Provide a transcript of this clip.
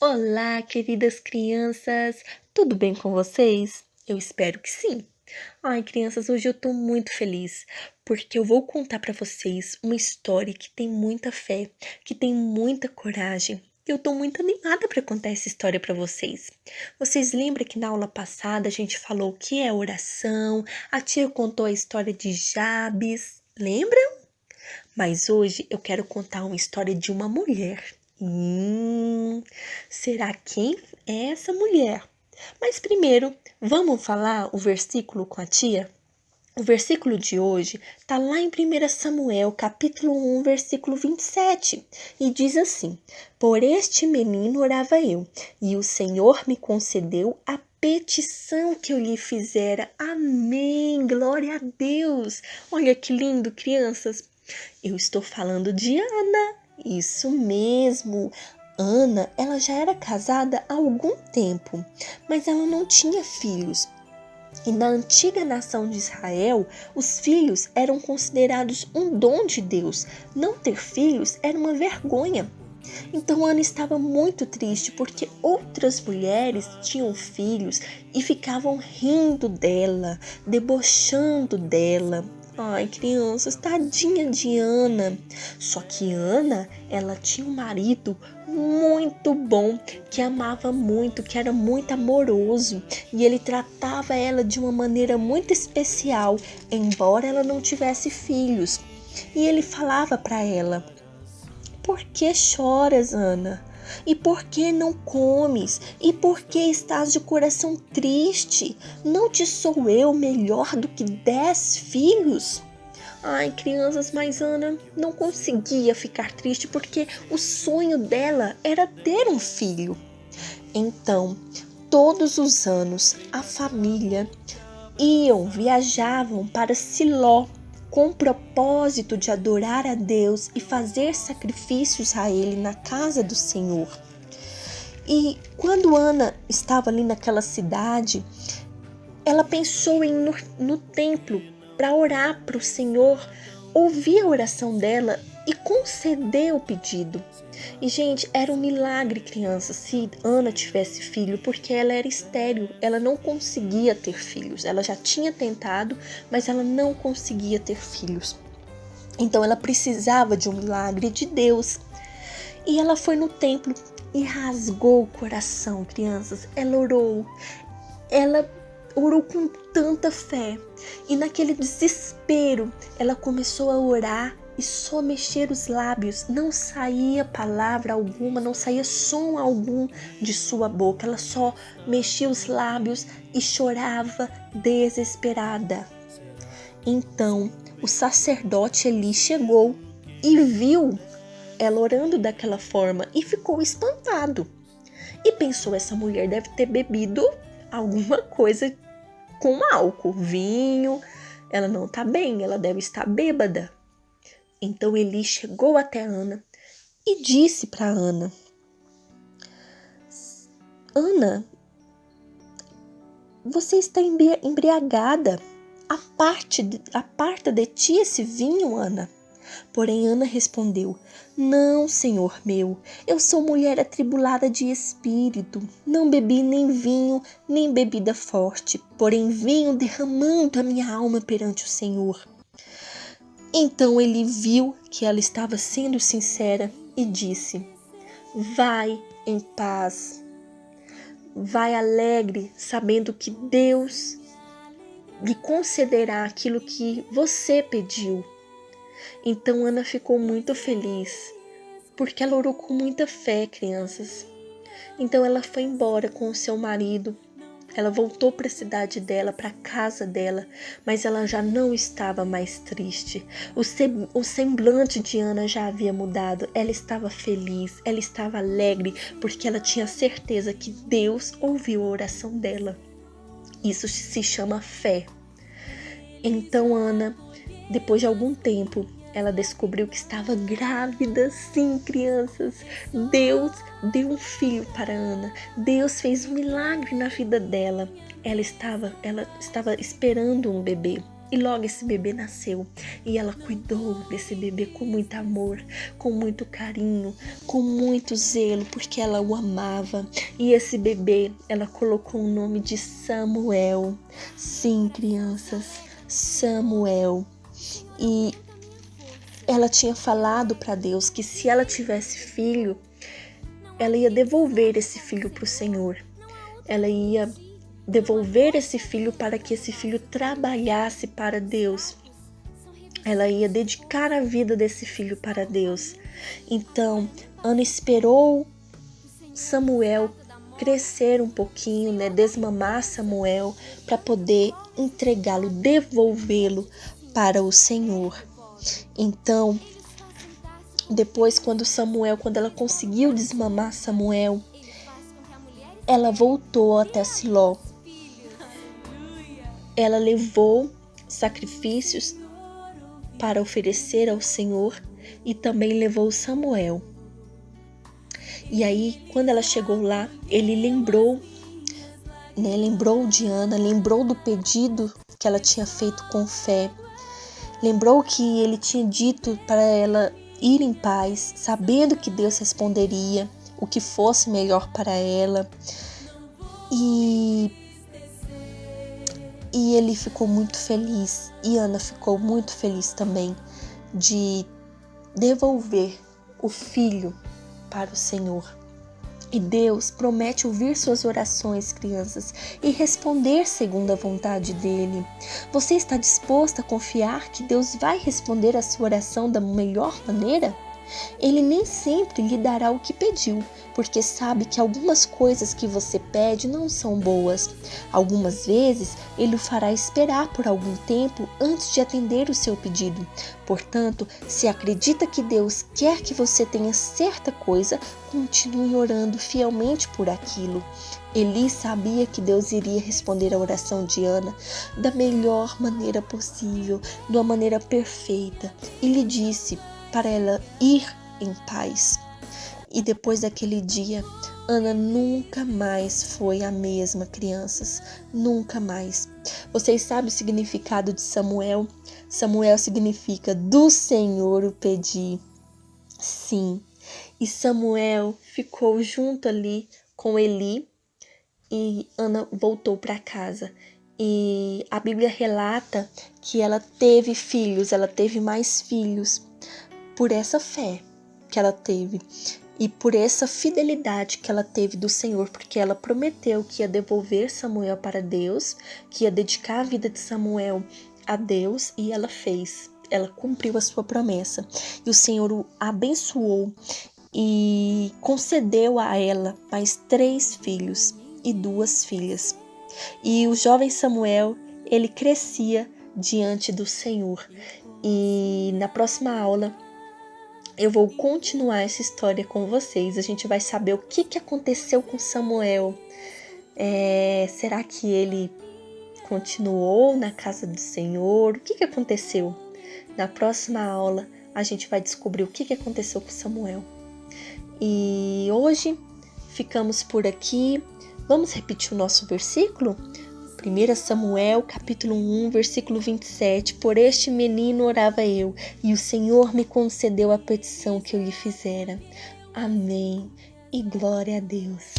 Olá, queridas crianças! Tudo bem com vocês? Eu espero que sim. Ai, crianças, hoje eu tô muito feliz porque eu vou contar para vocês uma história que tem muita fé, que tem muita coragem. Eu tô muito animada para contar essa história para vocês. Vocês lembram que na aula passada a gente falou o que é oração? A tia contou a história de Jabes, lembram? Mas hoje eu quero contar uma história de uma mulher. Será quem é essa mulher? Mas primeiro, vamos falar o versículo com a tia? O versículo de hoje está lá em 1 Samuel, capítulo 1, versículo 27, e diz assim: Por este menino orava eu, e o Senhor me concedeu a petição que eu lhe fizera. Amém! Glória a Deus! Olha que lindo, crianças! Eu estou falando de Ana. Isso mesmo. Ana, ela já era casada há algum tempo, mas ela não tinha filhos. E na antiga nação de Israel, os filhos eram considerados um dom de Deus. Não ter filhos era uma vergonha. Então Ana estava muito triste porque outras mulheres tinham filhos e ficavam rindo dela, debochando dela. Ai, crianças, tadinha de Ana. Só que Ana, ela tinha um marido muito bom, que amava muito, que era muito amoroso, e ele tratava ela de uma maneira muito especial, embora ela não tivesse filhos. E ele falava para ela: por que choras, Ana? E por que não comes? E por que estás de coração triste? Não te sou eu melhor do que 10 filhos? Ai, crianças, mas Ana não conseguia ficar triste porque o sonho dela era ter um filho. Então, todos os anos, a família viajavam para Siló com o propósito de adorar a Deus e fazer sacrifícios a Ele na casa do Senhor. E quando Ana estava ali naquela cidade, ela pensou em ir no templo para orar para o Senhor, ouvir a oração dela e conceder o pedido. E, gente, era um milagre, criança, se Ana tivesse filho, porque ela era estéril, ela não conseguia ter filhos. Ela já tinha tentado, mas ela não conseguia ter filhos. Então ela precisava de um milagre de Deus. E ela foi no templo e rasgou o coração, crianças. Ela orou com tanta fé. E naquele desespero, ela começou a orar e só mexer os lábios. Não saía palavra alguma, não saía som algum de sua boca. Ela só mexia os lábios e chorava desesperada. Então, o sacerdote Eli chegou e viu ela orando daquela forma e ficou espantado. E pensou: essa mulher deve ter bebido alguma coisa com álcool, vinho. Ela não tá bem, ela deve estar bêbada. Então Eli chegou até Ana e disse para Ana: Ana, você está embriagada. Aparta de ti esse vinho, Ana. Porém Ana respondeu: Não, Senhor meu, eu sou mulher atribulada de espírito. Não bebi nem vinho, nem bebida forte, porém venho derramando a minha alma perante o Senhor. Então ele viu que ela estava sendo sincera e disse: Vai em paz. Vai alegre, sabendo que Deus lhe concederá aquilo que você pediu. Então Ana ficou muito feliz, porque ela orou com muita fé, crianças. Então ela foi embora com o seu marido. Ela voltou para a cidade dela, para a casa dela, mas ela já não estava mais triste. O semblante de Ana já havia mudado. Ela estava feliz, ela estava alegre, porque ela tinha certeza que Deus ouviu a oração dela. Isso se chama fé. Então Ana, depois de algum tempo, ela descobriu que estava grávida. Sim, crianças, Deus deu um filho para Ana. Deus fez um milagre na vida dela. Ela estava esperando um bebê. E logo esse bebê nasceu e ela cuidou desse bebê com muito amor, com muito carinho, com muito zelo, porque ela o amava. E esse bebê, ela colocou o nome de Samuel. Sim, crianças, Samuel. E ela tinha falado para Deus que se ela tivesse filho, ela ia devolver esse filho para o Senhor. Ela ia devolver esse filho para que esse filho trabalhasse para Deus. Ela ia dedicar a vida desse filho para Deus. Então, Ana esperou Samuel crescer um pouquinho, né, desmamar Samuel para poder entregá-lo, devolvê-lo para o Senhor. Então, depois quando ela conseguiu desmamar Samuel, ela voltou até Siló. Ela levou sacrifícios para oferecer ao Senhor e também levou Samuel. E aí, quando ela chegou lá, ele lembrou de Ana, lembrou do pedido que ela tinha feito com fé, lembrou que ele tinha dito para ela ir em paz, sabendo que Deus responderia o que fosse melhor para ela. E ele ficou muito feliz, e Ana ficou muito feliz também de devolver o filho para o Senhor. E Deus promete ouvir suas orações, crianças, e responder segundo a vontade dele. Você está disposta a confiar que Deus vai responder a sua oração da melhor maneira? Ele nem sempre lhe dará o que pediu, porque sabe que algumas coisas que você pede não são boas. Algumas vezes, ele o fará esperar por algum tempo antes de atender o seu pedido. Portanto, se acredita que Deus quer que você tenha certa coisa, continue orando fielmente por aquilo. Eli sabia que Deus iria responder a oração de Ana da melhor maneira possível, de uma maneira perfeita, e lhe disse para ela ir em paz. E depois daquele dia, Ana nunca mais foi a mesma, crianças, nunca mais. Vocês sabem o significado de Samuel? Samuel significa do Senhor o pedi. Sim, e Samuel ficou junto ali com Eli e Ana voltou para casa. E a Bíblia relata que ela teve filhos, ela teve mais filhos, por essa fé que ela teve e por essa fidelidade que ela teve do Senhor, porque ela prometeu que ia devolver Samuel para Deus, que ia dedicar a vida de Samuel a Deus, e ela fez. Ela cumpriu a sua promessa e o Senhor o abençoou e concedeu a ela mais 3 filhos e 2 filhas. E o jovem Samuel, ele crescia diante do Senhor. E na próxima aula eu vou continuar essa história com vocês. A gente vai saber o que aconteceu com Samuel. Será que ele continuou na casa do Senhor? O que aconteceu? Na próxima aula, a gente vai descobrir o que aconteceu com Samuel. E hoje ficamos por aqui. Vamos repetir o nosso versículo? 1 Samuel, capítulo 1, versículo 27. Por este menino orava eu, e o Senhor me concedeu a petição que eu lhe fizera. Amém. E glória a Deus.